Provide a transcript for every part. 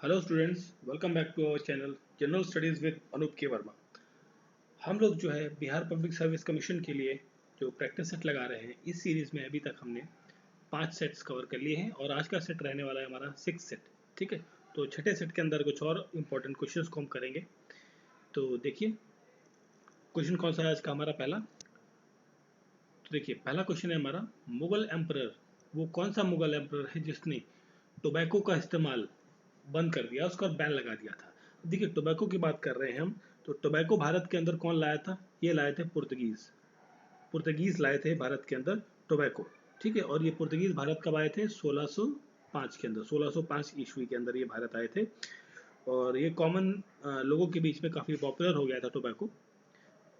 Hello students, welcome back to our channel general studies with Anoop K Verma. हम लोग जो है बिहार पब्लिक सर्विस कमीशन के लिए जो प्रैक्टिस सेट लगा रहे हैं, इस सीरीज़ में अभी तक हमने 5 सेट्स कवर कर लिए हैं और आज का सेट रहने वाला है हमारा 6 सेट। ठीक है, तो छठे सेट के अंदर कुछ और इम्पोर्टेंट क्वेश्चंस को हम करेंगे। तो देखिए क्वेश्चन कौन सा है आज का हमारा पहला। तो देखिए पहला क्वेश्चन है हमारा, मुगल एम्परर, वो कौन सा मुगल एम्परर है जिसने टोबैको का इस्तेमाल बंद कर दिया, उसका बैन लगा दिया था। देखिए टोबैको की बात कर रहे हैं हम, तो टोबैको भारत के अंदर कौन लाया था? ये लाए थे पुर्तगीज। पुर्तगीज लाए थे भारत के अंदर टोबैको। ठीक है, और ये पुर्तगीज भारत कब आए थे? 1605 के अंदर, 1605 ईस्वी के अंदर ये भारत आए थे। और ये कॉमन लोगों के बीच में काफ़ी पॉपुलर हो गया था टोबैको।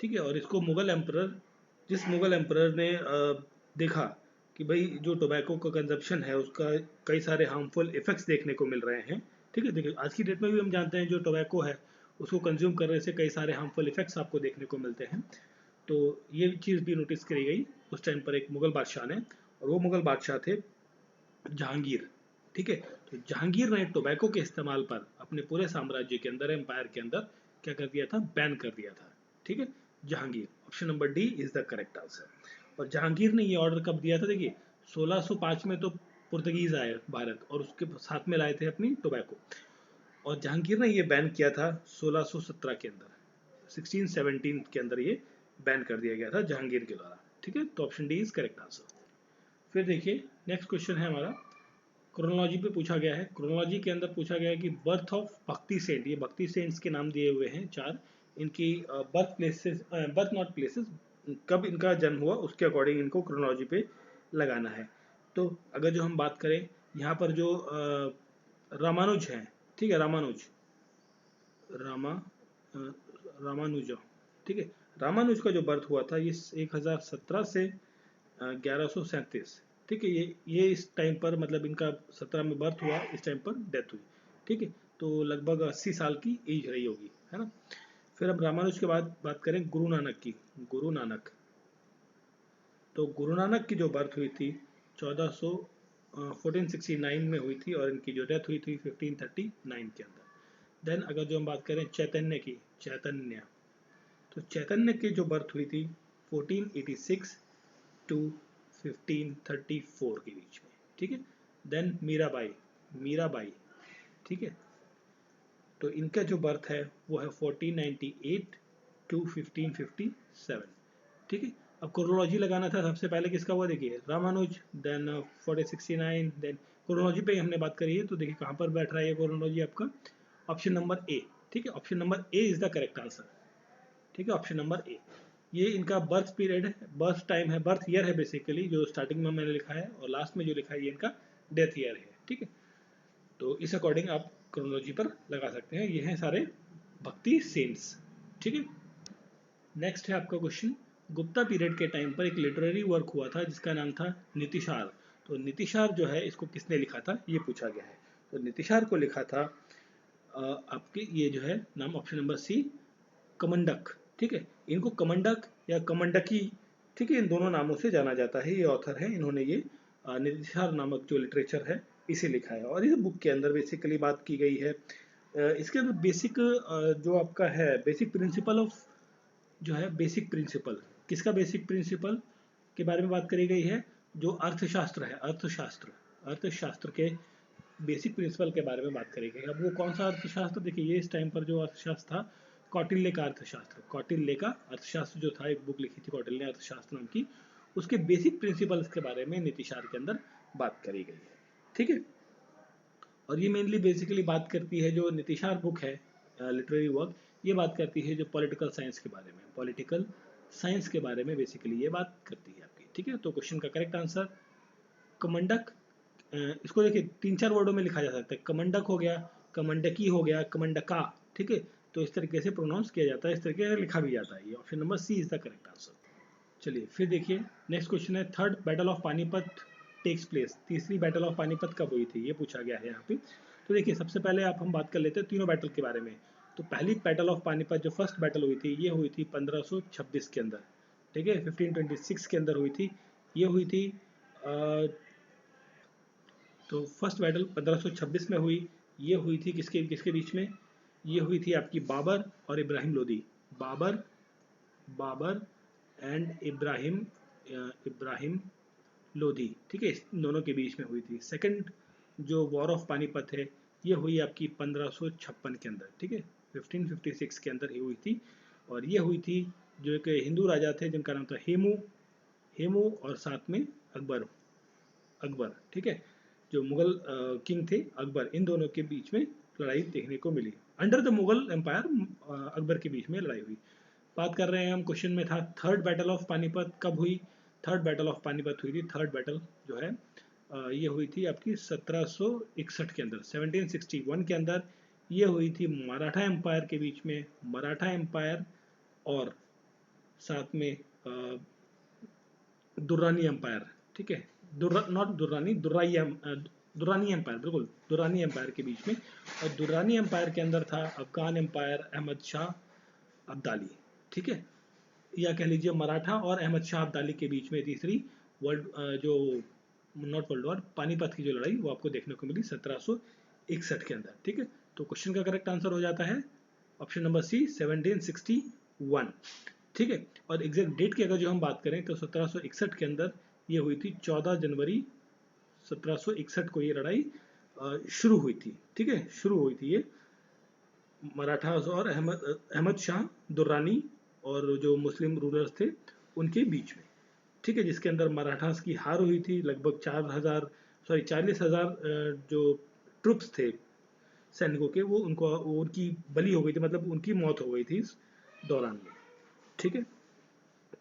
ठीक है, और इसको मुगल एम्परर, जिस मुगल एम्परर ने देखा कि भाई जो टोबैको का कंजप्शन है उसका कई सारे हार्मफुल इफेक्ट्स देखने को मिल रहे हैं। ठीक है, देखिए आज की डेट में भी हम जानते हैं जो टोबैको है उसको कंज्यूम करने से कई सारे हार्मफुल इफेक्ट्स आपको देखने को मिलते हैं। तो ये चीज़ भी नोटिस करी गई उस टाइम पर एक मुगल बादशाह ने, और वो मुगल बादशाह थे जहांगीर। ठीक है, तो जहांगीर ने टोबैको के इस्तेमाल पर अपने पूरे साम्राज्य के अंदर, एम्पायर के अंदर क्या कर दिया था? बैन कर दिया था। ठीक है, Jahangir, option number D is the correct answer. और जहांगीर ने ये ऑर्डर कब दिया था? देखिए 1605 में तो पुर्तगीज आए भारत और उसके साथ में लाए थे अपनी टोबैको, और जहांगीर ने ये बैन किया था 1617 के अंदर, 1617 के अंदर ये बैन कर दिया गया था जहांगीर के द्वारा। ठीक है, तो option D is correct answer. फिर देखिए नेक्स्ट क्वेश्चन है हमारा, क्रोनोलॉजी पे पूछा गया है। क्रोनोलॉजी के अंदर पूछा गया है कि बर्थ ऑफ भक्ति सेंट, ये भक्ति सेंट्स के नाम दिए हुए हैं 4, इनकी birth places, birth not places, कब इनका जन्म हुआ उसके अकॉर्डिंग इनको क्रोनोलॉजी पे लगाना है। तो अगर जो हम बात करें यहाँ पर जो रामानुज हैं, ठीक है, रामानुज, रामा रामानुजा, ठीक है, रामानुज का जो बर्थ हुआ था ये 1017 से 1137। ठीक है, ये इस टाइम पर, मतलब इनका 17 में बर्थ हुआ, इस टाइम पर डेथ हुई। ठीक है, तो लगभग 80 साल की एज रही होगी, है ना। फिर अब रामानुज के बाद बात करें गुरु नानक की। गुरु नानक, तो गुरु नानक की जो बर्थ हुई थी 1469 में हुई थी, और इनकी जो डेथ हुई थी 1539 के अंदर। देन अगर जो हम बात करें चैतन्य की, चैतन्य, तो चैतन्य की जो बर्थ हुई थी 1486 टू 1534 के बीच में। ठीक है, देन मीराबाई, मीराबाई, ठीक है, तो इनका जो बर्थ है वो है 1498 टू 1557। ठीक है, अब क्रोनोलॉजी लगाना था, सबसे पहले किसका हुआ? देखिए रामानुज, देन 1469, देन क्रोनोलॉजी पे हमने बात करी है, तो देखिए कहाँ पर बैठ रहा है ये क्रोनोलॉजी आपका? ऑप्शन नंबर ए। ठीक है, option number A is the correct answer. ठीक है, ऑप्शन नंबर ए, ये इनका बर्थ पीरियड है, बर्थ टाइम है, बर्थ ईयर है बेसिकली, जो स्टार्टिंग में मैंने लिखा है, और लास्ट में जो लिखा है ये इनका डेथ ईयर है। ठीक है, तो इस अकॉर्डिंग आप क्रोनोलॉजी पर लगा सकते हैं। ये हैं सारे भक्ति सेंट्स। ठीक है, नेक्स्ट है आपका क्वेश्चन, गुप्ता पीरियड के टाइम पर एक लिटरेरी वर्क हुआ था जिसका नाम था नीतिशार। तो नीतिशार जो है इसको किसने लिखा था, ये पूछा गया है। तो नीतिशार को लिखा था आपके, ये जो है नाम ऑप्शन नंबर सी, कमंडक। ठीक है, इनको कमंडक या कमंडकी, ठीक है, इन दोनों नामों से जाना जाता है। ये ऑथर है, इन्होंने ये नितिशार नामक जो लिटरेचर है इसे लिखा है, और इस बुक के अंदर बेसिकली बात की गई है, इसके अंदर बेसिक जो आपका है बेसिक प्रिंसिपल ऑफ, जो है बेसिक प्रिंसिपल, किसका बेसिक प्रिंसिपल के बारे में बात करी गई है? जो अर्थशास्त्र है, अर्थशास्त्र, अर्थशास्त्र के बेसिक प्रिंसिपल के बारे में बात करी गई। अब वो कौन सा अर्थशास्त्र? देखिए ये इस टाइम पर जो अर्थशास्त्र था, कौटिल्य का अर्थशास्त्र, कौटिल्य का अर्थशास्त्र जो था, एक बुक लिखी थी कौटिल्य अर्थशास्त्र नाम की, उसके बेसिक प्रिंसिपल्स के बारे में नीतिशार के अंदर बात करी गई है। ठीक है, और ये मेनली बेसिकली बात करती है, जो नीतिशार बुक है लिटरेरी वर्क, ये बात करती है जो पॉलिटिकल साइंस के बारे में, पॉलिटिकल साइंस के बारे में बेसिकली ये बात करती है आपकी। ठीक है, तो क्वेश्चन का करेक्ट आंसर कमंडक, इसको देखिए 3-4 वर्डों में लिखा जा सकता है, कमंडक हो गया, कमंडकी हो गया, कमंडका। ठीक है, तो इस तरीके से प्रोनाउंस किया जाता है, इस तरीके से लिखा भी जाता है। ये option number C is the correct answer. चलिए फिर देखिए नेक्स्ट क्वेश्चन है, third battle of Panipat takes place, तीसरी बैटल ऑफ पानीपत कब हुई थी, ये पूछा गया है यहाँ पे। तो देखिए सबसे पहले आप हम बात कर लेते हैं तीनों बैटल के बारे में। तो पहली बैटल ऑफ पानीपत जो फर्स्ट बैटल हुई थी, ये हुई थी 1526 के अंदर। ठीक है, 1526 के अंदर हुई थी, ये हुई थी तो फर्स्ट बैटल 1526 में हुई। ये हुई थी किसके किसके बीच में? ये हुई थी आपकी बाबर और इब्राहिम लोदी। बाबर बाबर एंड इब्राहिम लोधी, ठीक है, इस दोनों के बीच में हुई थी। सेकंड जो वॉर ऑफ पानीपत है ये हुई आपकी 1556 के अंदर, ठीक है, 1556 के अंदर ये हुई थी। और ये हुई थी जो एक हिंदू राजा थे जिनका नाम था हेमू, हेमू और साथ में अकबर, अकबर, ठीक है, जो मुगल किंग थे अकबर, इन दोनों के बीच में लड़ाई देखने को मिली। Under the Mughal empire Akbar के बीच में लड़ाई हुई। बात कर रहे हैं हम, क्वेश्चन में था थर्ड बैटल ऑफ पानीपत कब हुई? थर्ड बैटल ऑफ पानीपत हुई थी, थर्ड बैटल जो है ये हुई थी आपकी 1761 के अंदर, 1761 के अंदर ये हुई थी मराठा एम्पायर के बीच में, मराठा एम्पायर और साथ में दुर्रानी एम्पायर, ठीक है, नॉट दुर्रानी, दुर्रानी एम्पायर, बिल्कुल दुर्रानी एम्पायर के बीच में। और दुर्रानी एम्पायर के अंदर था अफगान एम्पायर अहमद शाह अब्दाली, ठीक है, या कह लीजिए मराठा और अहमद शाह अब्दाली के बीच में तीसरी वर्ल्ड जो नॉट वर्ल्ड वॉर, पानीपत की जो लड़ाई वो आपको देखने को मिली 1761 के अंदर, ठीक है। तो क्वेश्चन का करेक्ट आंसर हो जाता है ऑप्शन नंबर सी 1761, ठीक है। और एग्जैक्ट डेट की अगर जो हम बात करें तो 1761 के अंदर ये हुई थी 14 जनवरी 1761 को ये लड़ाई शुरू हुई थी, ठीक है, शुरू हुई थी ये मराठा और अहमद शाह दुर्रानी और जो मुस्लिम रूलर्स थे उनके बीच में, ठीक है, जिसके अंदर मराठास की हार हुई थी। लगभग 40,000 जो ट्रुप्स थे सैनिकों के वो उनकी बलि हो गई थी, मतलब उनकी मौत हो गई थी इस दौरान में, ठीक है।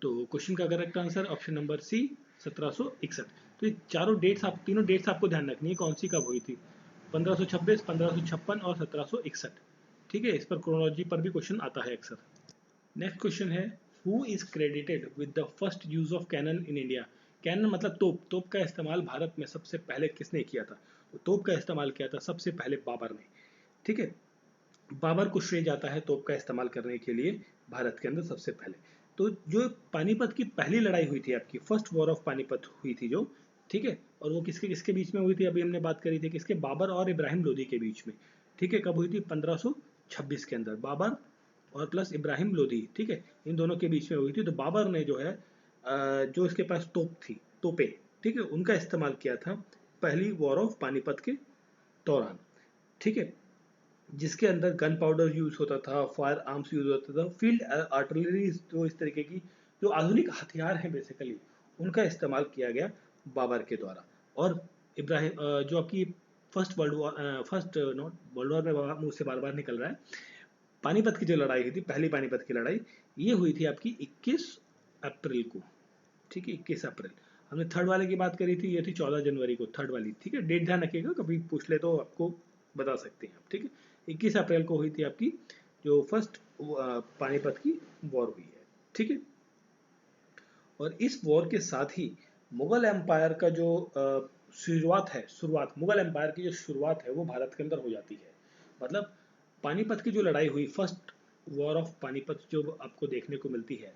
तो क्वेश्चन का correct answer option number C 1761। तो ये चारों डेट्स, आप तीनों डेट्स आपको ध्यान रखनी है कौन सी कब हुई थी, 1526, 1556 और 1761, ठीक है। इस पर क्रोनोलॉजी पर भी क्वेश्चन आता है अक्सर। नेक्स्ट क्वेश्चन है who is credited with the first use of cannon in India? Cannon मतलब तोप, तोप का इस्तेमाल भारत में सबसे पहले किसने किया था? तो तोप का इस्तेमाल किया था सबसे पहले बाबर ने, ठीक है, बाबर को श्रेय जाता है तोप का इस्तेमाल करने के लिए भारत के अंदर सबसे पहले। तो जो पानीपत की पहली लड़ाई हुई थी आपकी, फर्स्ट वॉर ऑफ पानीपत हुई थी जो, ठीक है, और वो किसके किसके बीच में हुई थी? अभी हमने बात करी थी किसके, बाबर और इब्राहिम लोदी के बीच में, ठीक है। कब हुई थी? 1526 के अंदर, बाबर और प्लस इब्राहिम लोदी, ठीक है, इन दोनों के बीच में हुई थी। तो बाबर ने जो है जो इसके पास तोप थी, तोपे, ठीक है, उनका इस्तेमाल किया था पहली वॉर ऑफ पानीपत के दौरान, ठीक है, जिसके अंदर गन पाउडर यूज होता था, फायर आर्म्स यूज होता था, फील्ड आर्टिलरी, जो इस तरीके की जो आधुनिक हथियार हैं बेसिकली उनका इस्तेमाल किया गया बाबर के द्वारा। और इब्राहिम जो आपकी first world war, first not world war में मुझसे बार बार निकल रहा है, पानीपत की जो लड़ाई हुई थी, पहली पानीपत की लड़ाई, ये हुई थी आपकी 21 अप्रैल को, ठीक है, 21 अप्रैल। हमने थर्ड वाले की बात करी थी, ये थी 14 जनवरी को, थर्ड वाली, ठीक है, डेट ध्यान रखिएगा, कभी पूछ ले तो आपको बता सकते हैं आप, ठीक है। 21 अप्रैल को हुई थी आपकी जो फर्स्ट पानीपत की वॉर हुई है, ठीक है। और इस वॉर के साथ ही मुगल एम्पायर का जो शुरुआत है, शुरुआत मुगल एम्पायर की जो शुरुआत है वो भारत के अंदर हो जाती है। मतलब पानीपत की जो लड़ाई हुई, फर्स्ट वॉर ऑफ पानीपत जो आपको देखने को मिलती है,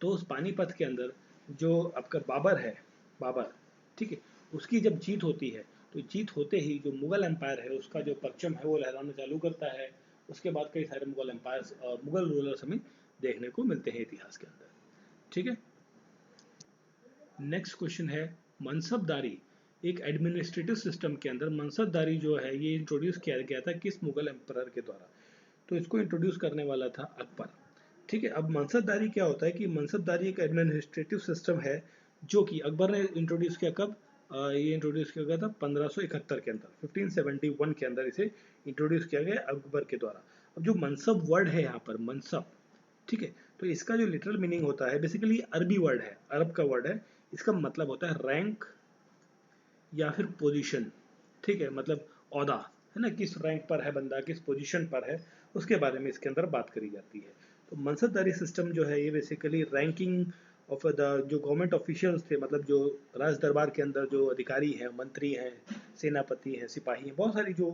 तो उस पानीपत के अंदर जो आपका बाबर है, बाबर, ठीक है, उसकी जब जीत होती है तो जीत होते ही जो मुगल एम्पायर है उसका जो परचम है वो लहराना चालू करता है। उसके बाद कई सारे मुगल एम्पायर, मुगल रूलर्स हमें देखने को मिलते हैं इतिहास के अंदर, ठीक है। नेक्स्ट क्वेश्चन है मनसबदारी, एक एडमिनिस्ट्रेटिव सिस्टम के अंदर मनसबदारी जो है ये इंट्रोड्यूस किया गया था किस मुगल एम्पायर के द्वारा? तो इसको इंट्रोड्यूस करने वाला था अकबर, ठीक है। अब मनसबदारी क्या होता है कि मनसबदारी एक एडमिनिस्ट्रेटिव सिस्टम है जो कि अकबर ने इंट्रोड्यूस किया कब? ये इंट्रोड्यूस किया गया था 1571 के अंदर, 1571 के अंदर इसे इंट्रोड्यूस किया गया अकबर के द्वारा। अब जो मनसब वर्ड है यहाँ पर, मनसब, ठीक है, तो इसका जो लिटरल मीनिंग होता है, बेसिकली अरबी वर्ड है, अरब का वर्ड है, इसका मतलब होता है रैंक या फिर पोजीशन, ठीक है, मतलब औहदा, है ना, किस रैंक पर है बंदा, किस पोजीशन पर है, उसके बारे में इसके अंदर बात करी जाती है। तो मनसबदारी सिस्टम जो है ये बेसिकली रैंकिंग ऑफ द जो गवर्नमेंट ऑफिशियल्स थे, मतलब जो राज दरबार के अंदर जो अधिकारी हैं, मंत्री हैं, सेनापति हैं, सिपाही हैं, बहुत सारी जो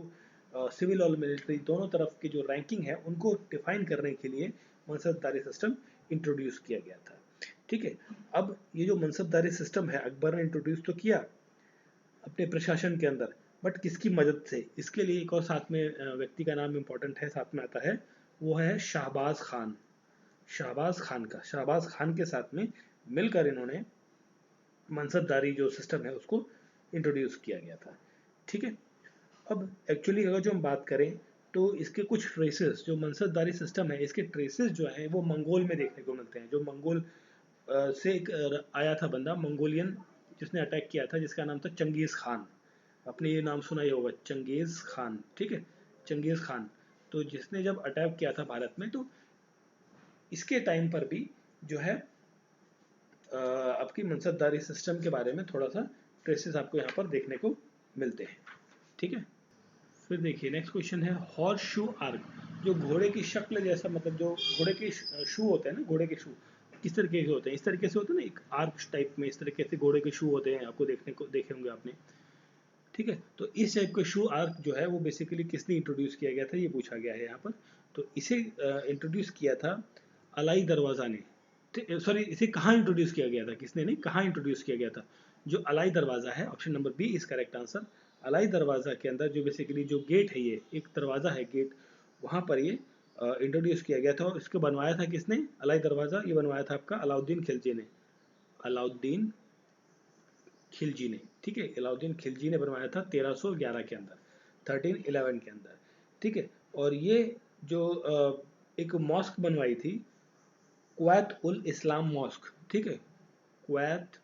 सिविल और मिलिट्री दोनों तरफ की जो रैंकिंग है उनको डिफाइन करने के लिए मनसबदारी सिस्टम इंट्रोड्यूस किया गया था, ठीक है। अब ये जो मनसबदारी सिस्टम है अकबर ने इंट्रोड्यूस तो किया अपने प्रशासन के अंदर, बट किसकी मदद से? इसके लिए एक और साथ में व्यक्ति का नाम इम्पोर्टेंट है, साथ में आता है, वो है शहबाज खान। शहबाज खान के साथ में मिलकर इन्होंने मनसबदारी जो सिस्टम है उसको इंट्रोड्यूस किया गया था। ठीक है, अब एक्चुअली अगर जो हम बात करें तो इसके कुछ ट्रेसेस, जो मनसबदारी सिस्टम है इसके ट्रेसेस जो हैं वो मंगोल में देखने को मिलते हैं। जो मंगोल से एक आया था बंदा, मंगोलियन, जिसने अटैक किया था, जिसका नाम था चंगेज़ खान। आपने ये नाम सुना ही होगा, चंगेज़ खान। ठीक है, चंगेज़ खान। तो जिसने जब अटैक किया था भारत में, तो इसके टाइम पर भी जो है आपकी मनसबदारी सिस्टम के बारे में थोड़ा सा ट्रेसेस आपको यहाँ पर देखने को मिलते हैं। ठीक है, फिर देखिए नेक्स्ट क्वेश्चन है हॉर्स शू आर्क। जो घोड़े की शक्ल जैसा, मतलब जो घोड़े के शू होते हैं ना, घोड़े के शू किस तरीके के होते हैं? इस तरीके से होते हैं ना, एक आर्क टाइप में, इस तरीके से घोड़े के शू होते हैं, आपको देखे होंगे आपने। ठीक है, तो इस टाइप का शू आर्क जो है वो बेसिकली किसने इंट्रोड्यूस किया गया था, ये पूछा गया है यहाँ पर। तो इसे इंट्रोड्यूस किया था अलाई दरवाज़ा ने। सॉरी, इसे कहाँ इंट्रोड्यूस किया गया था, किसने नहीं, कहाँ इंट्रोड्यूस किया गया था? जो अलाई दरवाज़ा है, option number B is correct answer. Alai Darwaza के अंदर जो बेसिकली जो गेट है, ये एक दरवाज़ा है, गेट, वहाँ पर ये इंट्रोड्यूस किया गया था। और इसको बनवाया था किसने? अलाई दरवाज़ा ये बनवाया था आपका अलाउद्दीन खिलजी ने। अलाउद्दीन खिलजी ने, ठीक है, अलाउद्दीन खिलजी ने बनवाया था 1311 के अंदर, 1311 के अंदर। ठीक है, और ये जो एक मॉस्क बनवाई थी, क्वैत उल इस्लाम मॉस्क। ठीक है, क्वैत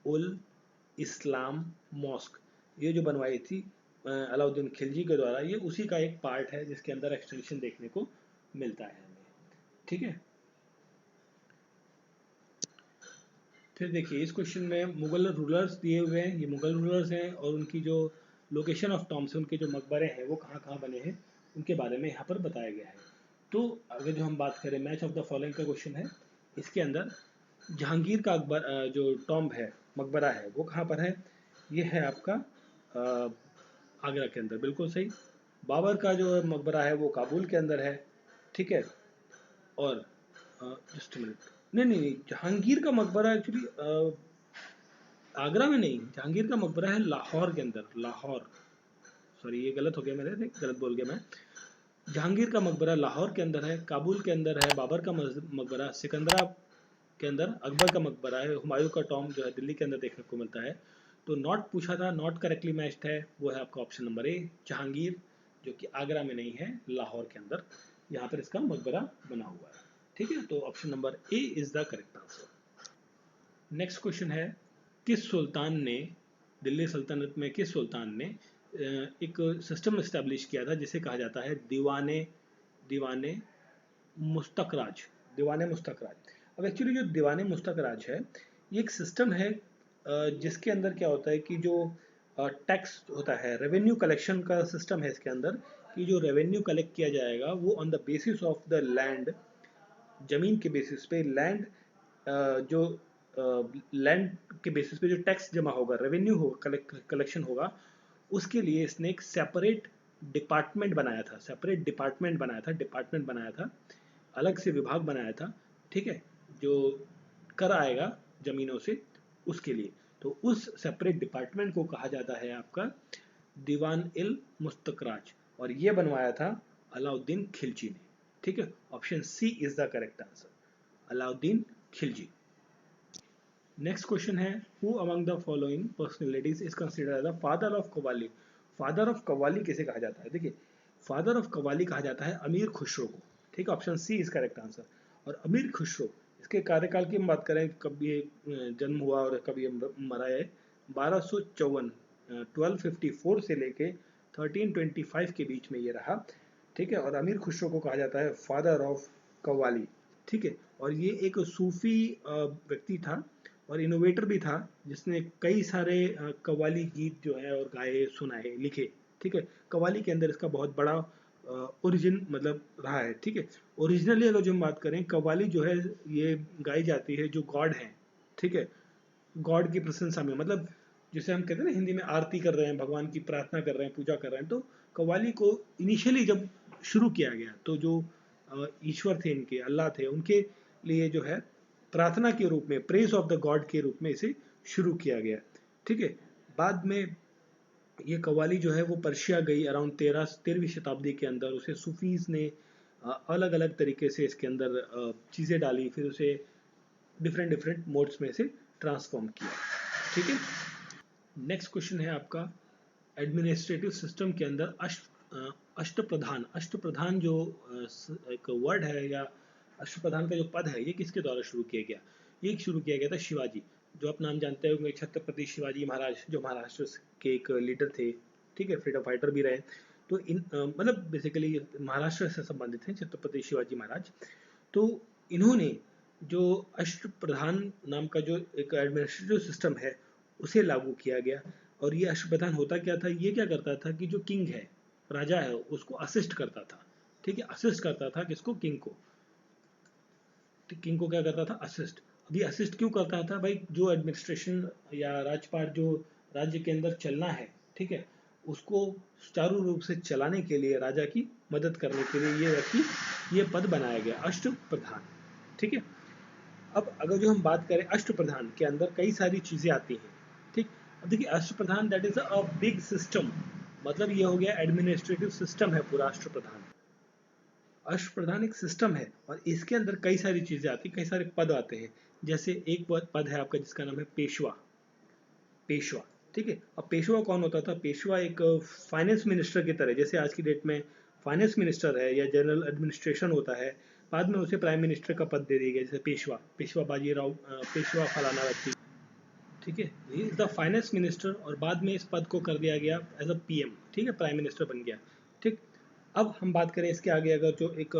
उल इस्लाम मॉस्क, ये जो बनवाई थी अलाउद्दीन खिलजी के द्वारा, ये उसी का एक पार्ट है जिसके अंदर एक्सटेंशन देखने को मिलता है हमें। ठीक है, फिर देखिए इस क्वेश्चन में मुगल रूलर्स दिए हुए हैं, ये मुगल रूलर्स हैं और उनकी जो लोकेशन ऑफ टॉम्स, उनके जो मकबरे हैं वो कहाँ कहाँ बने हैं, उनके बारे में यहाँ पर बताया गया है। तो अगर जो हम बात करें मैच ऑफ द फॉलोइंग का क्वेश्चन है, इसके अंदर जहांगीर का अकबर जो टॉम्ब है, मकबरा है, वो कहाँ पर है? ये है आपका आगरा के अंदर, बिल्कुल सही। बाबर का जो मकबरा है वो काबुल के अंदर है। ठीक है, और जस्ट मिनट, नहीं, जहांगीर का मकबरा एक्चुअली आगरा में नहीं, जहांगीर का मकबरा है लाहौर के अंदर, लाहौर। सॉरी, ये गलत हो गया मेरे से, गलत बोल गया मैं। जहांगीर का मकबरा लाहौर के अंदर है, काबुल के अंदर है बाबर का मकबरा, सिकंदरा के अंदर अकबर का मकबरा है, हुमायूं का टॉम जो है दिल्ली के अंदर देखने को मिलता है। तो नॉट पूछा था, नॉट करेक्टली मैच्ड है, वो है आपका ऑप्शन नंबर ए, जहांगीर, जो कि आगरा में नहीं है, लाहौर के अंदर यहाँ पर इसका मकबरा बना हुआ है। ठीक है, तो option number A is the correct answer. Next question है, किस सुल्तान ने, दिल्ली सल्तनत में किस सुल्तान ने एक सिस्टम इस्टेब्लिश किया था जिसे कहा जाता है दीवाने दीवाने मुस्तक राज, दीवाने मुस्तक राज। अब एक्चुअली जो दीवाने मुस्तक राज है, ये एक सिस्टम है जिसके अंदर क्या होता है कि जो टैक्स होता है, रेवेन्यू कलेक्शन का सिस्टम है इसके अंदर, कि जो रेवेन्यू कलेक्ट किया जाएगा वो on the basis of the land, जमीन के बेसिस पे, लैंड जो लैंड के बेसिस पे जो टैक्स जमा होगा, रेवेन्यू हो, कलेक्शन होगा, उसके लिए इसने एक सेपरेट डिपार्टमेंट बनाया था, डिपार्टमेंट बनाया था, अलग से विभाग बनाया था। ठीक है, जो कर आएगा जमीनों से उसके लिए। तो उस सेपरेट डिपार्टमेंट को कहा जाता है आपका दीवान इल मुस्तकराज, और ये बनवाया था अलाउद्दीन खिलजी ने। ठीक है, option C is the correct answer, Alauddin Khilji. Next question है, who among the following personalities is considered the father of qawwali. Father of qawwali किसे कहा जाता है? देखिए, फादर ऑफ कव्वाली कहा जाता है अमीर खुसरो को। ठीक है, option C is correct answer. और अमीर खुसरो, इसके कार्यकाल की हम बात करें, कब ये जन्म हुआ और कब ये मरा है, 1254, 1254 से लेके 1325 के बीच में ये रहा। ठीक है, और अमीर खुसरो को कहा जाता है फादर ऑफ कव्वाली। ठीक है, और ये एक सूफी व्यक्ति था और इनोवेटर भी था, जिसने कई सारे कव्वाली गीत जो है और गाए, सुनाए, लिखे। ठीक है, कव्वाली के अंदर इसका बहुत बड़ा ओरिजिन मतलब रहा है। ठीक है, ओरिजिनली अगर जो हम बात करें, कव्वाली जो है ये गाई जाती है जो गॉड है। ठीक है, गॉड की प्रशंसा में, मतलब जिसे हम कहते हैं ना हिंदी में, आरती कर रहे हैं, भगवान की प्रार्थना कर रहे हैं, पूजा कर रहे हैं। तो कव्वाली को इनिशियली जब शुरू किया गया, तो जो ईश्वर थे इनके, अल्लाह थे, उनके लिए जो है प्रार्थना के रूप में, प्रेज ऑफ द गॉड के रूप में इसे शुरू किया गया। ठीक है, बाद में ये कव्वाली जो है वो पर्शिया गई अराउंड 13वीं शताब्दी के अंदर। उसे सूफीज ने अलग अलग तरीके से इसके अंदर चीज़ें डाली, फिर उसे डिफरेंट डिफरेंट मोड्स में से ट्रांसफॉर्म किया। ठीक है, नेक्स्ट क्वेश्चन है आपका, एडमिनिस्ट्रेटिव सिस्टम के अंदर अष्टप्रधान, अष्टप्रधान जो एक वर्ड है या अष्टप्रधान का जो पद है, ये किसके द्वारा शुरू किया गया? ये शुरू किया गया था शिवाजी, जो आप नाम जानते होंगे, छत्रपति शिवाजी महाराज, जो महाराष्ट्र के एक लीडर थे, ठीक है, फ्रीडम फाइटर भी रहे। तो इन मतलब बेसिकली महाराष्ट्र से संबंधित हैं छत्रपति शिवाजी महाराज। तो इन्होंने जो अष्टप्रधान नाम का जो एक एडमिनिस्ट्रेटिव सिस्टम है उसे लागू किया गया। और ये अष्टप्रधान होता क्या था? ये क्या करता था कि जो किंग है, राजा है, उसको असिस्ट करता था। ठीक है, असिस्ट करता था किसको? किंग को। तो किंग को क्या करता था? असिस्ट। अभी असिस्ट क्यों करता था भाई? जो एडमिनिस्ट्रेशन या राजपाट जो राज्य के अंदर चलना है, ठीक है, उसको सुचारू रूप से चलाने के लिए, राजा की मदद करने के लिए ये व्यक्ति, ये पद बनाया गया, अष्टप्रधान। ठीक है, अब अगर जो हम बात करें अष्टप्रधान के अंदर कई सारी चीजें आती हैं। ठीक, अब देखिए Ashtapradhan that is a big system, मतलब ये हो गया एडमिनिस्ट्रेटिव सिस्टम है पूरा अष्टप्रधान। अष्टप्रधान एक सिस्टम है और इसके अंदर कई सारी चीजें आती, कई सारे पद आते हैं। जैसे एक पद है आपका जिसका नाम है पेशवा। पेशवा, ठीक है। अब पेशवा कौन होता था? पेशवा एक फाइनेंस मिनिस्टर की तरह, जैसे आज की डेट में फाइनेंस मिनिस्टर है या जनरल एडमिनिस्ट्रेशन होता है, बाद में उसे प्राइम मिनिस्टर का पद दे दिया गया, जैसे पेशवा, पेशवा बाजीराव, पेशवा फलाना व्यक्ति। ठीक है, he is the finance minister और बाद में इस पद को कर दिया गया एज अ पीएम। ठीक है, प्राइम मिनिस्टर बन गया। ठीक, अब हम बात करें इसके आगे, अगर जो एक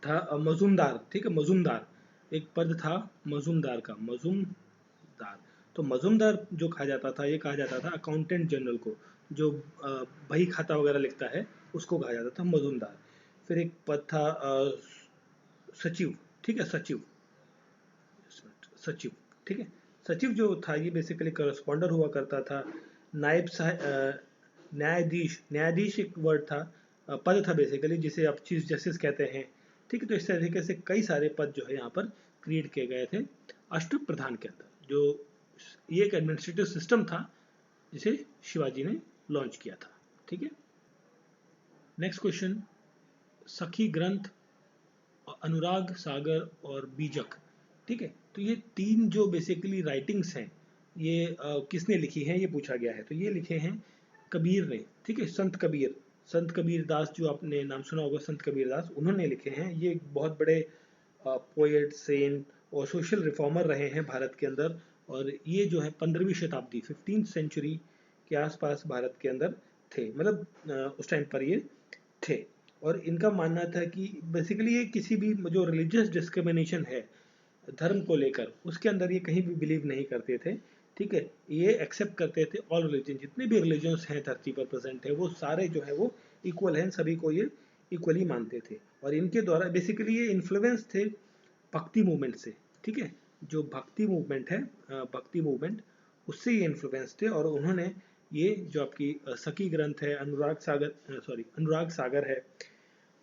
था मजूमदार, ठीक है, मजूमदार एक पद था मजूमदार का, मजूमदार। तो मजूमदार जो कहा जाता था, ये कहा जाता था अकाउंटेंट जनरल को, जो बही खाता वगैरह लिखता है, उसको कहा जाता था मजूमदार। फिर एक पद था सचिव, ठीक है, सचिव, सचिव, ठीक है। सचिव जो था ये बेसिकली करस्पॉन्डर हुआ करता था, नायब न्यायाधीश, न्यायाधीश एक वर्ड था, पद था बेसिकली, जिसे आप चीफ जस्टिस कहते हैं। ठीक है, तो इस तरीके से कई सारे पद जो है यहाँ पर क्रिएट किए गए थे अष्टप्रधान के अंदर। जो ये एक एडमिनिस्ट्रेटिव सिस्टम था जिसे शिवाजी ने लॉन्च किया था। ठीक है, नेक्स्ट क्वेश्चन, सखी ग्रंथ, अनुराग सागर और बीजक। ठीक है, तो ये तीन जो बेसिकली राइटिंग्स हैं, ये किसने लिखी हैं, ये पूछा गया है। तो ये लिखे हैं कबीर ने। ठीक है, संत कबीर, संत कबीर दास, जो आपने नाम सुना होगा, संत कबीर दास, उन्होंने लिखे हैं। ये एक बहुत बड़े पोएट, सेंट और सोशल रिफॉर्मर रहे हैं भारत के अंदर। और ये जो है 15वीं शताब्दी, 15th सेंचुरी के आसपास भारत के अंदर थे, मतलब उस टाइम पर ये थे। और इनका मानना था कि बेसिकली ये किसी भी जो रिलीजियस डिस्क्रिमिनेशन है धर्म को लेकर, उसके अंदर ये कहीं भी बिलीव नहीं करते थे। ठीक है, ये एक्सेप्ट करते थे ऑल रिलीजन, जितने भी रिलीजन्स हैं धरती पर प्रेजेंट है, वो सारे जो है वो इक्वल हैं, सभी को ये इक्वली मानते थे। और इनके द्वारा बेसिकली ये इन्फ्लुएंस थे भक्ति मूवमेंट से। ठीक है, जो भक्ति मूवमेंट है, भक्ति मूवमेंट, उससे ये इन्फ्लुएंस थे। और उन्होंने ये जो आपकी सखी ग्रंथ है, अनुराग सागर है,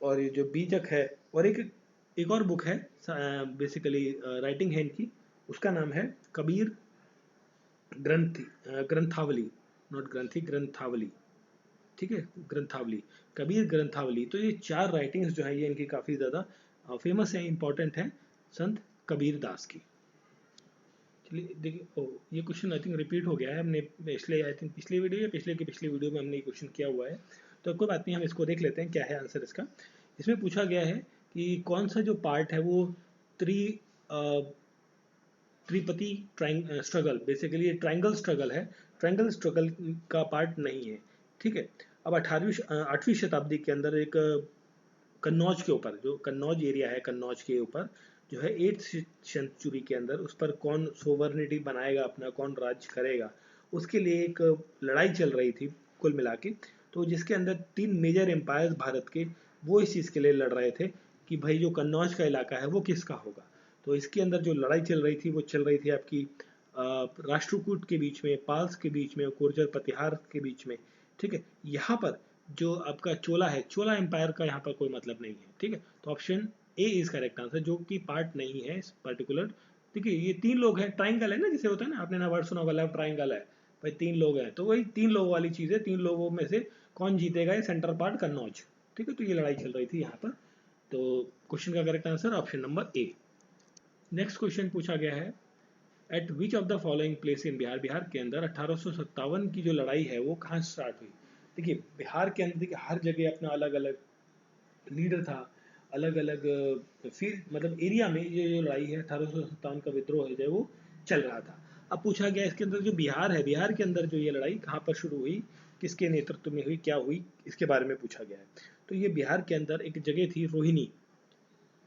और ये जो बीजक है, और एक और बुक है बेसिकली राइटिंग है इनकी, उसका नाम है कबीर ग्रंथावली, नॉट ग्रंथी, ग्रंथावली। ठीक है, ग्रंथावली, कबीर ग्रंथावली। तो ये चार राइटिंग्स जो है ये इनकी काफ़ी ज़्यादा फेमस है, इंपॉर्टेंट है, संत कबीर दास की। चलिए देखिए, ये क्वेश्चन आई थिंक रिपीट हो गया है, हमने पिछले, आई थिंक पिछली वीडियो या पिछले की पिछली वीडियो में हमने ये क्वेश्चन किया हुआ है। तो कोई बात नहीं, हम इसको देख लेते हैं क्या है आंसर इसका। इसमें पूछा गया है कि कौन सा जो पार्ट है वो त्रि त्रिपति स्ट्रगल, बेसिकली ये ट्रायंगल स्ट्रगल है, ट्रायंगल स्ट्रगल का पार्ट नहीं है। ठीक है, अब 8वीं शताब्दी के अंदर एक कन्नौज के ऊपर, जो कन्नौज एरिया है, कन्नौज के ऊपर जो है 8th सेंचुरी के अंदर, उस पर कौन सोवर्निटी बनाएगा अपना, कौन राज करेगा, उसके लिए एक लड़ाई चल रही थी कुल मिला के। तो जिसके अंदर 3 मेजर एम्पायर्स भारत के, वो इस चीज़ के लिए लड़ रहे थे कि भाई जो कन्नौज का इलाका है वो किसका होगा। तो इसके अंदर जो लड़ाई चल रही थी वो चल रही थी आपकी राष्ट्रकूट के बीच में, पाल्स के बीच में, गुर्जर प्रतिहार के बीच में। ठीक है, यहाँ पर जो आपका चोला है, चोला एम्पायर का यहाँ पर कोई मतलब नहीं है। ठीक है, तो option A is correct answer, जो कि पार्ट नहीं है इस पर्टिकुलर। देखिए ये 3 लोग हैं, ट्राइंगल है ना, जिसे होता है ना, आपने ना वर्ड सुना होगा, लव ट्राइंगल है, भाई 3 लोग हैं, तो वही 3 लोगों वाली चीज़ है, 3 लोगों में से कौन जीतेगा, ये सेंटर पार्ट कन्नौज। ठीक है, तो ये लड़ाई चल रही थी यहाँ पर। तो क्वेश्चन का correct answer option number a. Next question पूछा गया है, eight which of the following place in Bihar, Bihar के अंदर 1857 की जो लड़ाई है वो कहाँ स्टार्ट हुई। देखिए बिहार के अंदर देखिए हर जगह अपना अलग अलग लीडर था, अलग अलग फिर मतलब एरिया में ये जो लड़ाई है 1857 का विद्रोह है जो वो चल रहा था। अब पूछा गया इसके अंदर जो बिहार है, बिहार के अंदर जो ये लड़ाई कहाँ पर शुरू हुई, किसके नेतृत्व में हुई, क्या हुई, इसके बारे में पूछा गया है। तो ये बिहार के अंदर एक जगह थी रोहिणी,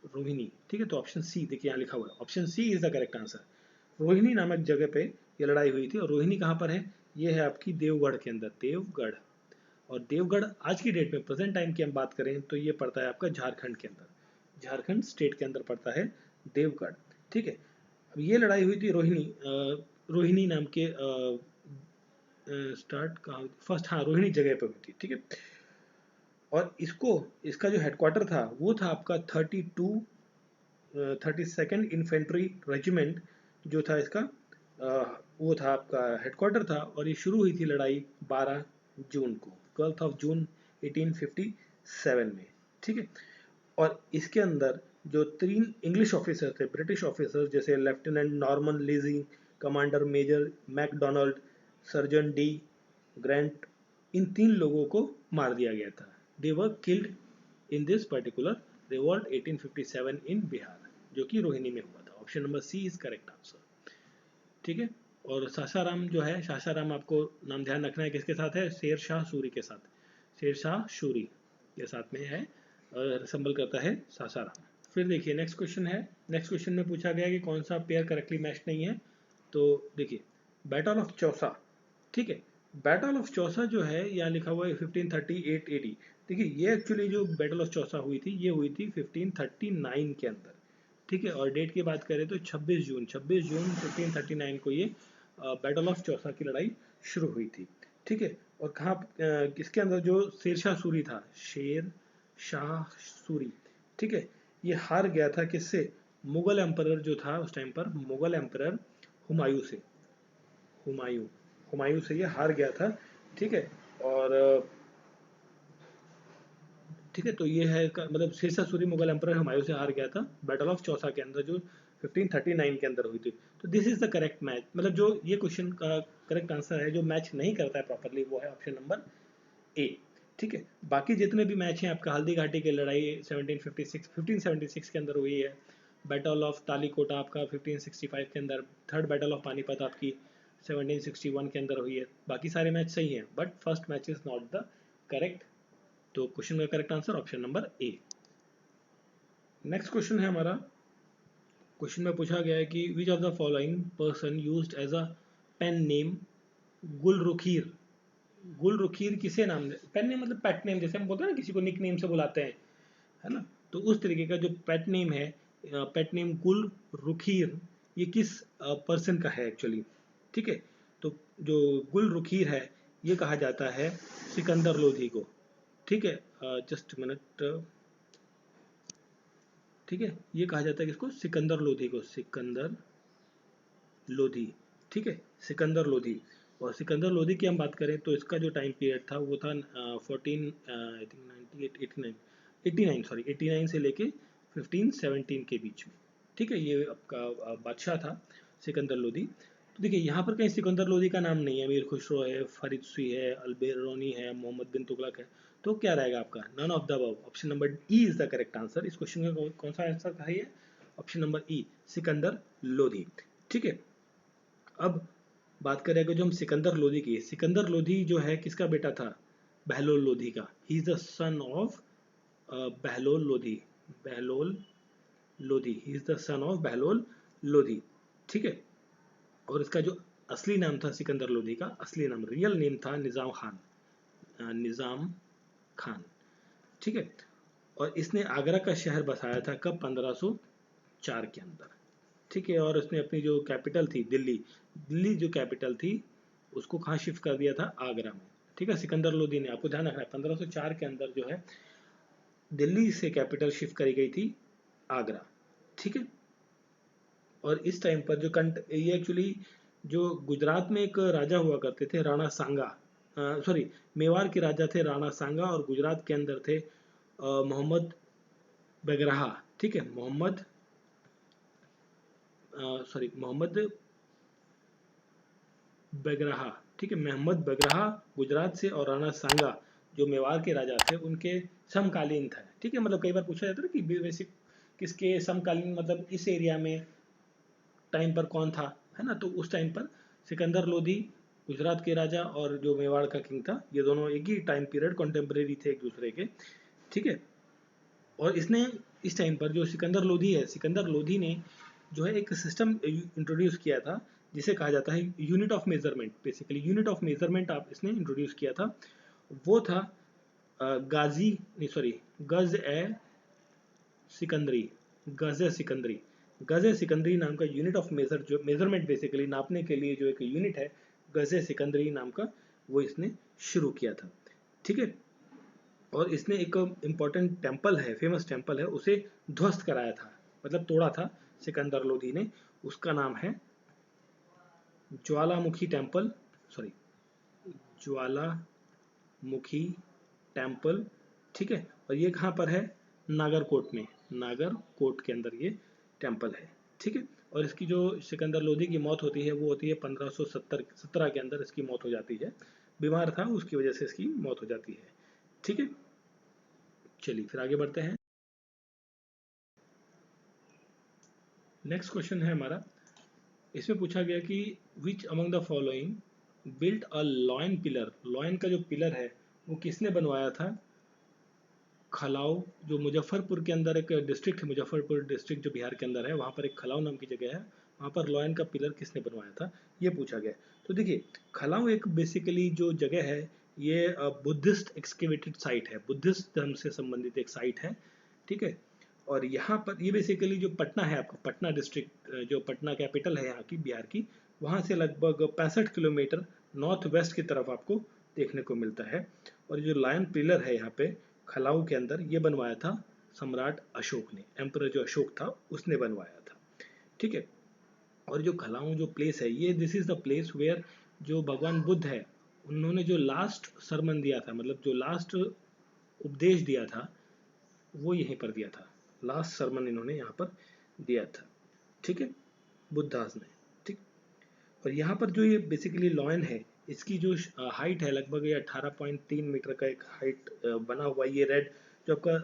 रोहिणी। ठीक है, तो ऑप्शन सी देखिए यहाँ लिखा हुआ है, option C is the correct answer. Rohini नामक जगह पे ये लड़ाई हुई थी। और रोहिणी कहाँ पर है, ये है आपकी देवगढ़ के अंदर, देवगढ़। और देवगढ़ आज की डेट में प्रेजेंट टाइम की हम बात करें तो ये पड़ता है आपका झारखंड के अंदर, झारखंड स्टेट के अंदर पड़ता है देवगढ़। ठीक है, अब ये लड़ाई हुई थी रोहिणी, रोहिणी नाम के स्टार्ट कहाँ फर्स्ट, हाँ रोहिणी जगह पे हुई थी। ठीक है, और इसको इसका जो हेडक्वार्टर था वो था आपका 32 इन्फेंट्री रेजिमेंट जो था इसका, वो था आपका हेडक्वार्टर था। और ये शुरू हुई थी लड़ाई 12 जून को, 12 ऑफ जून 1857 में। ठीक है, और इसके अंदर जो 3 इंग्लिश ऑफिसर थे, ब्रिटिश ऑफिसर, जैसे lieutenant Norman Leslie, commander major Macdonald, surgeon D Grant, इन 3 लोगों को मार दिया गया था। They were killed in this particular revolt 1857 in Bihar, जो कि रोहिणी में हुआ था। Option number C is correct answer. ठीक है, और सासाराम जो है, सासाराम आपको नाम ध्यान रखना है किसके साथ है, शेर शाह सूरी के साथ, शेर शाह सूरी के साथ में है, संबल करता है सासाराम। फिर देखिए नेक्स्ट क्वेश्चन है, नेक्स्ट क्वेश्चन में पूछा गया कि कौन सा पेयर करेक्टली मैच नहीं है। तो देखिए बैटल ऑफ चौसा, ठीक है, बैटल ऑफ चौसा जो है यहाँ लिखा हुआ है 1538 AD। देखिए ये एक्चुअली जो बैटल ऑफ चौसा हुई थी ये हुई थी 1539 के अंदर। ठीक है, और डेट की बात करें तो 26 जून 1539 को ये बैटल ऑफ चौसा की लड़ाई शुरू हुई थी। ठीक है, और कहाँ किसके अंदर, जो शेर शाह सूरी था, शेर शाह सूरी, ठीक है, ये हार गया था किससे, मुगल एम्परर जो था उस टाइम पर, मुगल एम्परर हुमायूं से, हुमायूं, हुमायूं से ये हार गया था। ठीक है, और ठीक है, तो ये है मतलब शेर शाह सूरी मुगल एम्परर हुमायूं से हार गया था बैटल ऑफ चौसा के अंदर, जो 1539 के अंदर हुई थी। तो this is the correct match, मतलब जो ये क्वेश्चन का करेक्ट आंसर है, जो मैच नहीं करता है प्रॉपरली, वो है ऑप्शन नंबर ए। ठीक है, बाकी जितने भी मैच हैं आपका, हल्दी घाटी की लड़ाई 1576 के अंदर हुई है, बैटल ऑफ तालीकोटा आपका 1565 के अंदर, थर्ड बैटल ऑफ पानीपत आपकी 1761 के अंदर हुई है। बाकी सारे मैच सही हैं, but first match is not the correct. तो क्वेश्चन का correct answer option number a. Next question है हमारा, क्वेश्चन में पूछा गया है कि which of the following person used as a pen name Gulrukhir. Gulrukhir किसे नाम, पेन नेम मतलब पेट नेम, जैसे हम बोलते हैं ना किसी को निक नेम से बुलाते हैं, है ना, तो उस तरीके का जो पेट नेम है, पेट नेम गुलरुखीर, ये किस पर्सन का है एक्चुअली। ठीक है, तो जो गुलरुखीर है ये कहा जाता है सिकंदर लोधी को। ठीक है, जस्ट मिनट, ठीक है, ये कहा जाता है किसको, सिकंदर लोधी को, सिकंदर लोधी। ठीक है, सिकंदर लोधी। और सिकंदर लोधी की हम बात करें तो इसका जो टाइम पीरियड था वो था 89 से लेके 1517 के बीच में। ठीक है, ये आपका बादशाह था सिकंदर लोधी। तो देखिए यहाँ पर कहीं सिकंदर लोधी का नाम नहीं है, अमीर खुसरो है, फरीद सुई है, अलबेरोनी है, मोहम्मद बिन तुगलक है। तो क्या रहेगा आपका, none of the above, option number E is the correct answer. इस क्वेश्चन का कौन सा आंसर है, ये option number E, Sikandar Lodi. ठीक है, अब बात करें अगर जो हम सिकंदर लोधी की, सिकंदर लोधी जो है किसका बेटा था, बहलोल लोधी का। He is the son of Bahlol Lodhi, Bahlol Lodhi, he is the son of Bahlol Lodhi. ठीक है, और इसका जो असली नाम था सिकंदर लोधी का, असली नाम रियल नेम था निजाम खान, निजाम खान। ठीक है, और इसने आगरा का शहर बसाया था कब, 1504 के अंदर। ठीक है, और इसने अपनी जो कैपिटल थी दिल्ली, दिल्ली जो कैपिटल थी उसको कहाँ शिफ्ट कर दिया था, आगरा में। ठीक है, सिकंदर लोधी ने, आपको ध्यान रखना है 1504 के अंदर जो है दिल्ली से कैपिटल शिफ्ट करी गई थी आगरा। ठीक है, और इस टाइम पर जो ये एक्चुअली जो गुजरात में एक राजा हुआ करते थे राणा सांगा, सॉरी मेवाड़ के राजा थे राणा सांगा, और गुजरात के अंदर थे मोहम्मद बेगराहा। ठीक है, मोहम्मद बेगराहा। ठीक है, मोहम्मद बेगराहा गुजरात से, और राणा सांगा जो मेवाड़ के राजा थे उनके समकालीन था। ठीक है, मतलब कई बार पूछा जाता है कि बेसिक किसके समकालीन, मतलब इस एरिया में टाइम पर कौन था, है ना। तो उस टाइम पर सिकंदर लोधी गुजरात के राजा और जो मेवाड़ का किंग था, ये दोनों एक ही टाइम पीरियड कॉन्टेम्परेरी थे एक दूसरे के। ठीक है, और इसने इस टाइम पर जो सिकंदर लोधी है, सिकंदर लोधी ने जो है एक सिस्टम इंट्रोड्यूस किया था जिसे कहा जाता है unit of measurement. Basically unit of measurement आप इसने इंट्रोड्यूस किया था, वो था गाजी नहीं सॉरी गज ए सिकंदरी, गज ए सिकंदरी। गज ए सिकंदरी नाम का यूनिट ऑफ मेजर, जो मेजरमेंट बेसिकली नापने के लिए जो एक यूनिट है गज ए सिकंदरी नाम का, वो इसने शुरू किया था। ठीक है, और इसने एक इम्पॉर्टेंट टेम्पल है, फेमस टेम्पल है, उसे ध्वस्त कराया था, मतलब तोड़ा था सिकंदर लोधी ने। उसका नाम है ज्वालामुखी टेम्पल, सॉरी ज्वालामुखी टेम्पल। ठीक है, और ये कहाँ पर है, नागरकोट में, नागरकोट के अंदर ये टेम्पल है। ठीक है, और इसकी जो सिकंदर लोधी की मौत होती है वो होती है 1517 के अंदर इसकी मौत हो जाती है। बीमार था, उसकी वजह से इसकी मौत हो जाती है। ठीक है, चलिए फिर आगे बढ़ते हैं। नेक्स्ट क्वेश्चन है हमारा, इसमें पूछा गया कि which among the following built a lion pillar. Lion का जो पिलर है वो किसने बनवाया था। खलाऊ, जो मुजफ्फरपुर के अंदर एक डिस्ट्रिक्ट है, मुजफ्फरपुर डिस्ट्रिक्ट जो बिहार के अंदर है, वहाँ पर एक खलाऊ नाम की जगह है, वहाँ पर लॉयन का पिलर किसने बनवाया था, ये पूछा गया। तो देखिए, खलाऊ एक बेसिकली जो जगह है, ये बुद्धिस्ट एक्सकेवेटेड साइट है, बुद्धिस्ट धर्म से संबंधित एक साइट है। ठीक है, और यहाँ पर ये बेसिकली जो पटना है आपका, पटना डिस्ट्रिक्ट जो पटना कैपिटल है यहाँ की, बिहार की, वहाँ से लगभग 65 किलोमीटर नॉर्थ वेस्ट की तरफ आपको देखने को मिलता है। और जो लायन पिलर है यहाँ पे खलाऊ के अंदर, ये बनवाया था सम्राट अशोक ने, एम्परर जो अशोक था उसने बनवाया था। ठीक है, और जो खलाऊ जो प्लेस है, ये this is the place where जो भगवान बुद्ध है, उन्होंने जो लास्ट सरमन दिया था, मतलब जो लास्ट उपदेश दिया था, वो यहीं पर दिया था। लास्ट सरमन इन्होंने यहाँ पर दिया था। ठीक है, बुद्धास ने। ठीक, और यहाँ पर जो ये बेसिकली लॉयन है, इसकी जो हाइट है लगभग ये 18.3 मीटर का एक हाइट बना हुआ है। ये रेड जो आपका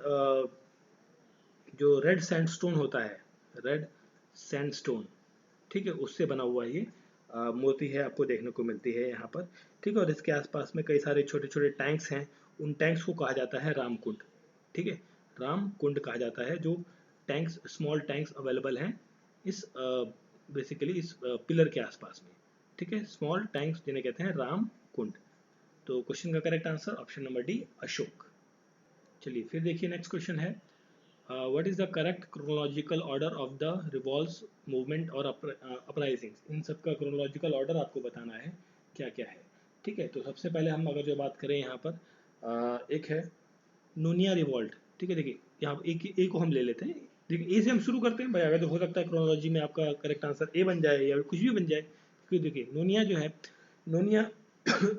जो रेड सैंडस्टोन होता है, रेड सैंडस्टोन, ठीक है, उससे बना हुआ ये मूर्ति है, आपको देखने को मिलती है यहाँ पर। ठीक है, और इसके आसपास में कई सारे छोटे छोटे टैंक्स हैं, उन टैंक्स को कहा जाता है रामकुंड। ठीक है, रामकुंड कहा जाता है जो टैंक्स, स्मॉल टैंक्स अवेलेबल हैं इस बेसिकली इस पिलर के आसपास में। ठीक है, स्मॉल टैंक्स जिन्हें कहते हैं रामकुंड। तो क्वेश्चन का correct answer option number D, Ashok. चलिए फिर देखिए, नेक्स्ट क्वेश्चन है what is the correct chronological order of the revolves movement और अपराइजिंग्स। इन सब का क्रोनोलॉजिकल ऑर्डर आपको बताना है क्या क्या है। ठीक है, तो सबसे पहले हम अगर जो बात करें यहाँ पर एक है नूनिया रिवॉल्ट। ठीक है, देखिए यहाँ एक को हम ले लेते हैं। देखिए ए से हम शुरू करते हैं भाई, अगर तो हो सकता है क्रोनोलॉजी में आपका करेक्ट आंसर ए बन जाए या कुछ भी बन जाए। क्योंकि देखिए नूनिया जो है, Nunia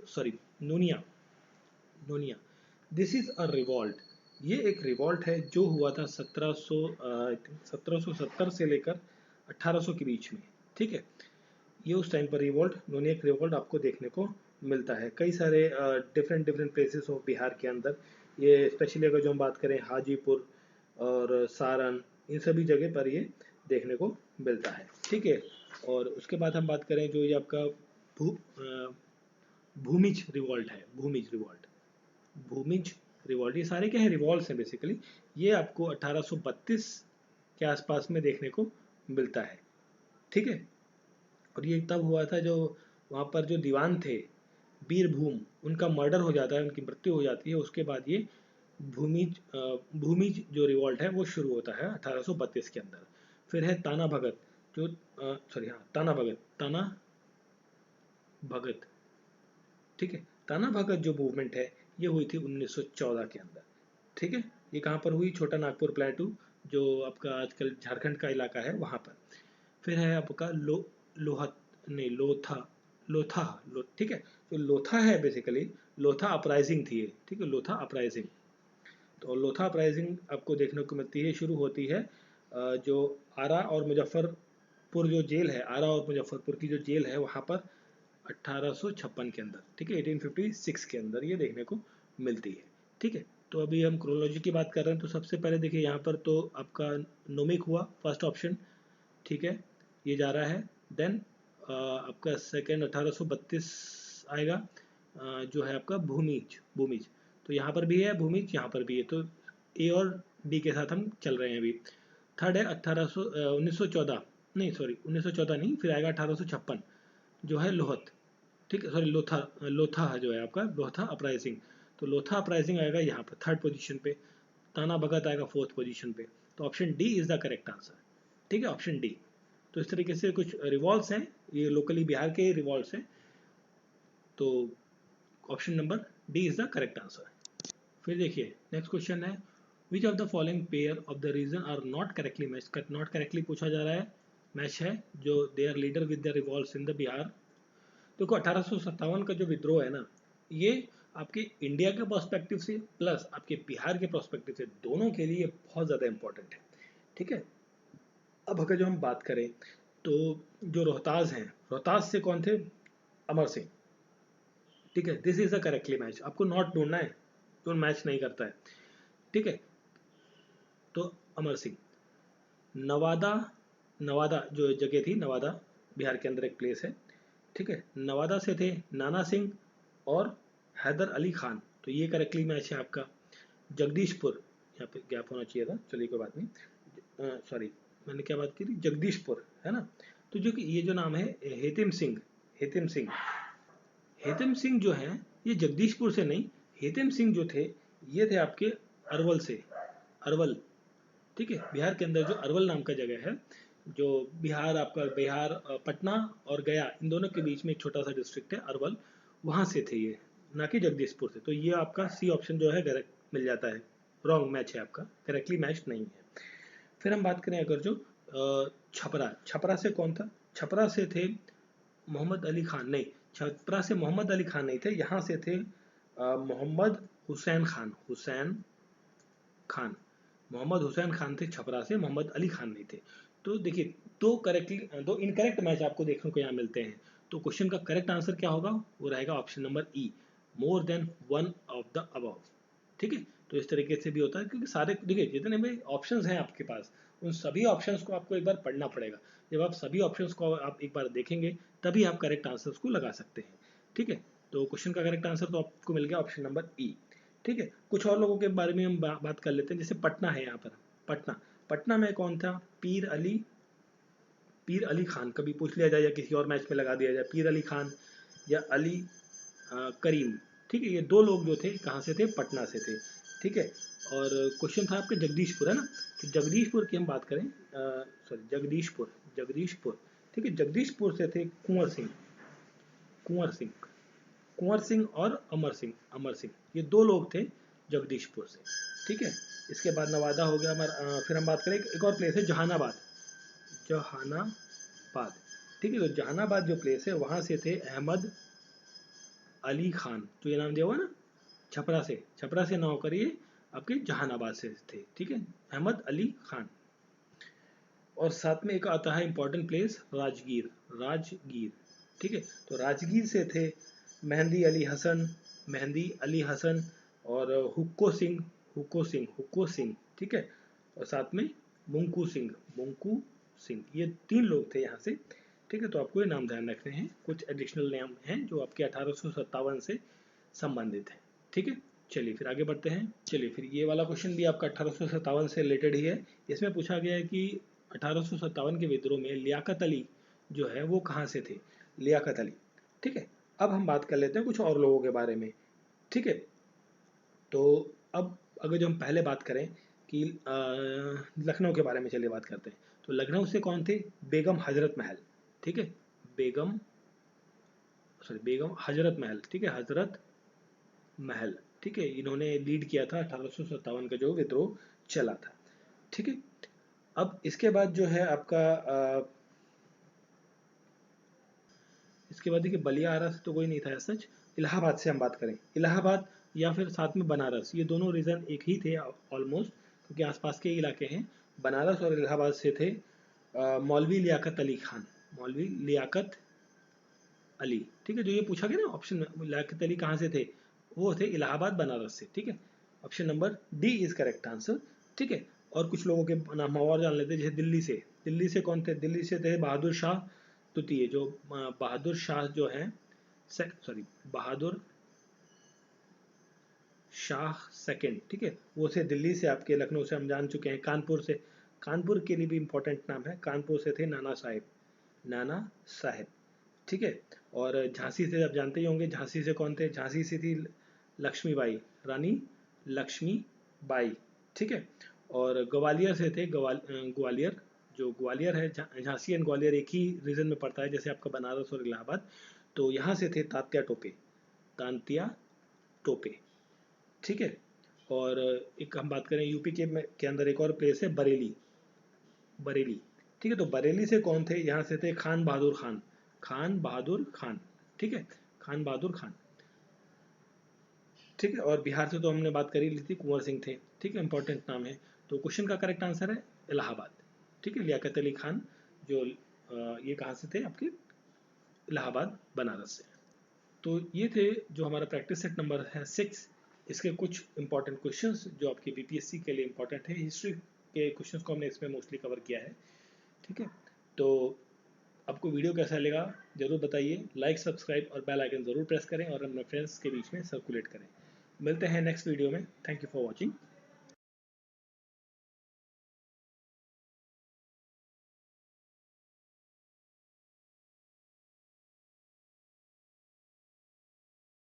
sorry Nunia, Nunia this is a revolt. ये एक रिवॉल्ट है जो हुआ था 1770 से लेकर 1800 के बीच में। ठीक है, ये उस टाइम पर रिवॉल्ट, नोनियक रिवॉल्ट आपको देखने को मिलता है कई सारे different different places of Bihar के अंदर। ये स्पेशली अगर जो हम बात करें हाजीपुर और सारण, इन सभी जगह पर ये देखने को मिलता है। ठीक है, और उसके बाद हम बात करें जो ये आपका भूमिज रिवॉल्ट है, भूमिज रिवॉल्ट, भूमिज रिवॉल्ट, ये सारे क्या है, रिवॉल्ट्स हैं बेसिकली। ये आपको 1832 के आसपास में देखने को मिलता है। ठीक है, और ये तब हुआ था जो वहाँ पर जो दीवान थे बीरभूम, उनका मर्डर हो जाता है, उनकी मृत्यु हो जाती है। उसके बाद ये भूमिज जो रिवॉल्ट है वो शुरू होता है 1832 के अंदर। फिर है ताना भगत, जो सॉरी हाँ ताना भगत, ताना भगत। ठीक है, ताना भगत जो मूवमेंट है ये हुई थी 1914 के अंदर। ठीक है, ये कहाँ पर हुई, छोटा नागपुर प्लेटू, जो आपका आजकल झारखंड का इलाका है वहाँ पर। फिर है आपका लोहत, नहीं, लोथा, लोथा, ठीक है। जो लोथा है बेसिकली, लोथा अपराइजिंग थी ये, ठीक है, लोथा अपराइजिंग। तो लोथा अपराइजिंग आपको देखने को मिलती है, शुरू होती है जो आरा और मुजफ्फरपुर जो जेल है, आरा और मुजफ्फरपुर की जो जेल है वहाँ पर 1856 के अंदर, ठीक है, 1856 के अंदर ये देखने को मिलती है, ठीक है। तो अभी हम क्रोनोलॉजी की बात कर रहे हैं, तो सबसे पहले देखिए यहाँ पर तो आपका नोमिक हुआ फर्स्ट ऑप्शन, ठीक है, ये जा रहा है। देन आपका सेकेंड 1832 आएगा, जो है आपका भूमिज, भूमिज। तो यहाँ पर भी है भूमिज, यहाँ पर भी है, तो ए और डी के साथ हम चल रहे हैं अभी। थर्ड है 1914, नहीं सॉरी 1914 नहीं, फिर आएगा 1856 जो है लोहत, ठीक है, सॉरी लोथा, लोथा जो है आपका लोथा अपराइजिंग। तो लोथा अपराइजिंग आएगा यहाँ पर थर्ड पोजीशन पे, ताना भगत आएगा फोर्थ पोजीशन पे। तो option D is the correct answer, ठीक है, ऑप्शन डी। तो इस तरीके से कुछ रिवॉल्ट्स हैं, ये लोकली बिहार के रिवॉल्ट्स हैं, तो option number D is the correct answer. फिर देखिए नेक्स्ट क्वेश्चन है, which of the following pair of the region are not correctly match. Not correctly पूछा जा रहा है, मैच है जो they are leader with the revolts in the Bihar. देखो 1857 का जो विद्रोह है ना, ये आपके इंडिया के पर्सपेक्टिव से प्लस आपके बिहार के पर्सपेक्टिव से दोनों के लिए बहुत ज़्यादा इंपॉर्टेंट है, ठीक है। अब अगर जो हम बात करें तो जो रोहतास हैं, रोहतास से कौन थे, अमर सिंह, ठीक है, this is a correctly match. आपको नॉट ढूंढना है जो मैच नहीं करता है, ठीक है। तो अमर सिंह, नवादा, नवादा जो जगह थी, नवादा बिहार के अंदर एक प्लेस है, ठीक है, नवादा से थे नाना सिंह और हैदर अली खान, तो ये करेक्टली मैच है आपका। जगदीशपुर, यहाँ पे गैप होना चाहिए था, चलिए कोई बात नहीं, सॉरी मैंने क्या बात की थी, जगदीशपुर है ना। तो जो कि ये जो नाम है हेतिम सिंह, हेतिम सिंह, हेतिम सिंह जो है ये जगदीशपुर से नहीं, हेतिम सिंह जो थे ये थे आपके अरवल से, अरवल, ठीक है, बिहार के अंदर जो अरवल नाम का जगह है, जो बिहार आपका बिहार पटना और गया इन दोनों के बीच में एक छोटा सा डिस्ट्रिक्ट है अरवल, वहाँ से थे ये, ना कि जगदीशपुर से। तो ये आपका सी ऑप्शन जो है करेक्ट मिल जाता है, रॉन्ग मैच है आपका, करेक्टली मैच नहीं है। फिर हम बात करें अगर जो छपरा, छपरा से कौन था, छपरा से थे मोहम्मद अली खान, नहीं, छपरा से मोहम्मद अली खान नहीं थे, यहाँ से थे मोहम्मद हुसैन खान, हुसैन खान, मोहम्मद हुसैन खान थे छपरा से, मोहम्मद अली खान नहीं थे। तो देखिए दो इनकरेक्ट मैच आपको देखने को यहाँ मिलते हैं। तो क्वेश्चन का करेक्ट आंसर क्या होगा, वो रहेगा option number E, more than one of the above, ठीक है। तो इस तरीके से भी होता है, क्योंकि सारे देखिए जितने भी ऑप्शंस हैं आपके पास, उन सभी ऑप्शंस को आपको एक बार पढ़ना पड़ेगा। जब आप सभी ऑप्शंस को आप एक बार देखेंगे तभी आप करेक्ट आंसर्स को लगा सकते हैं, ठीक है। तो क्वेश्चन का करेक्ट आंसर तो आपको मिल गया ऑप्शन नंबर ई, ठीक है। कुछ और लोगों के बारे में हम बात कर लेते हैं, जैसे पटना है यहाँ पर, पटना, पटना में कौन था, पीर अली, पीर अली खान, कभी पूछ लिया जाए या किसी और मैच में लगा दिया जाए, पीर अली खान या अली करीम, ठीक है, ये दो लोग जो थे कहाँ से थे, पटना से थे, ठीक है। और क्वेश्चन था आपके जगदीशपुर है ना, तो जगदीशपुर की हम बात करें, सॉरी जगदीशपुर, जगदीशपुर, ठीक है, जगदीशपुर से थे कुंवर सिंह, कुंवर सिंह, कुंवर सिंह और अमर सिंह, अमर सिंह, ये दो लोग थे जगदीशपुर से, ठीक है। इसके बाद नवादा हो गया हमारा, फिर हम बात करें एक और प्लेस है जहानाबाद, जहानाबाद, ठीक है। तो जहानाबाद जो प्लेस है वहाँ से थे अहमद अली खान, जो ये नाम दिया हुआ ना, छपरा से, छपरा से ना होकर ये आपके जहानाबाद से थे, ठीक है, अहमद अली खान। और साथ में एक आता है इंपॉर्टेंट प्लेस राजगीर, राजगीर, ठीक है। तो राजगीर से थे मेहंदी अली हसन, मेहंदी अली हसन और हुक्को सिंह, हुक्को सिंह, हुक्को सिंह, ठीक है। और साथ में मुंकू सिंह, मुंकू सिंह, ये तीन लोग थे यहाँ से, ठीक है। तो आपको ये नाम ध्यान रखने हैं, कुछ एडिशनल नाम हैं जो आपके 1857 से संबंधित हैं, ठीक है। चलिए फिर आगे बढ़ते हैं। चलिए फिर ये वाला क्वेश्चन भी आपका 1857 से रिलेटेड ही है। इसमें पूछा गया है कि 1857 के विद्रोह में लियाकत अली जो है वो कहाँ से थे, लियाकत अली, ठीक है। अब हम बात कर लेते हैं कुछ और लोगों के बारे में, ठीक है। तो अब अगर जो हम पहले बात करें कि लखनऊ के बारे में, चलिए बात करते हैं। तो लखनऊ से कौन थे, बेगम हजरत महल, ठीक है, बेगम, सॉरी बेगम हजरत महल, ठीक है, हजरत महल, ठीक है, इन्होंने लीड किया था 1857 का जो विद्रोह चला था, ठीक है। अब इसके बाद जो है आपका उसके बाद देखिए बलिया आरा से तो कोई नहीं था सच। इलाहाबाद से हम बात करें, इलाहाबाद या फिर साथ में बनारस, ये दोनों रीजन एक ही थे ऑलमोस्ट, क्योंकि आसपास के इलाके हैं। बनारस और इलाहाबाद से थे मौलवी लियाकत अली खान, मौलवी लियाकत अली। ठीक है, जो ये पूछा गया ना ऑप्शन में, लियाकत अली कहाँ से थे, वो थे इलाहाबाद बनारस से। ठीक है, option number D is correct answer. ठीक है, और कुछ लोगों के नाम और जान लेते हैं, जैसे दिल्ली से, दिल्ली से कौन थे, दिल्ली से थे बहादुर शाह द्वितीय, जो बहादुर शाह जो है, सॉरी बहादुर शाह सेकंड। ठीक है, वो से दिल्ली से, आपके लखनऊ से हम जान चुके हैं। कानपुर से, कानपुर के लिए भी इंपॉर्टेंट नाम है, कानपुर से थे नाना साहेब, नाना साहेब। ठीक है, और झांसी से आप जानते ही होंगे, झांसी से कौन थे, झांसी से थी लक्ष्मीबाई, रानी लक्ष्मीबाई। ठीक है, और ग्वालियर से थे ग्वालियर, जो ग्वालियर है, झांसी एंड ग्वालियर एक ही रीजन में पड़ता है, जैसे आपका बनारस और इलाहाबाद। तो यहाँ से थे तात्या टोपे, तांत्या टोपे। ठीक है, और एक हम बात करें यूपी के अंदर एक और प्लेस है बरेली, बरेली। ठीक है, तो बरेली से कौन थे, यहाँ से थे खान बहादुर खान, खान बहादुर खान। ठीक है, खान बहादुर खान। ठीक है, और बिहार से तो हमने बात कर ही ली थी, कुंवर सिंह थे। ठीक है, इंपॉर्टेंट नाम है। तो क्वेश्चन का करेक्ट आंसर है इलाहाबाद। ठीक है, लियाकत अली खान, जो ये कहाँ से थे, आपके इलाहाबाद बनारस से। तो ये थे जो हमारा प्रैक्टिस सेट नंबर है 6। इसके कुछ इंपॉर्टेंट क्वेश्चंस जो आपके बीपीएससी के लिए इंपॉर्टेंट है, हिस्ट्री के क्वेश्चंस को हमने इसमें मोस्टली कवर किया है। ठीक है, तो आपको वीडियो कैसा लगा जरूर बताइए, लाइक सब्सक्राइब और बेल आइकन जरूर प्रेस करें और अपने फ्रेंड्स के बीच में सर्कुलेट करें। मिलते हैं नेक्स्ट वीडियो में। Thank you for watching.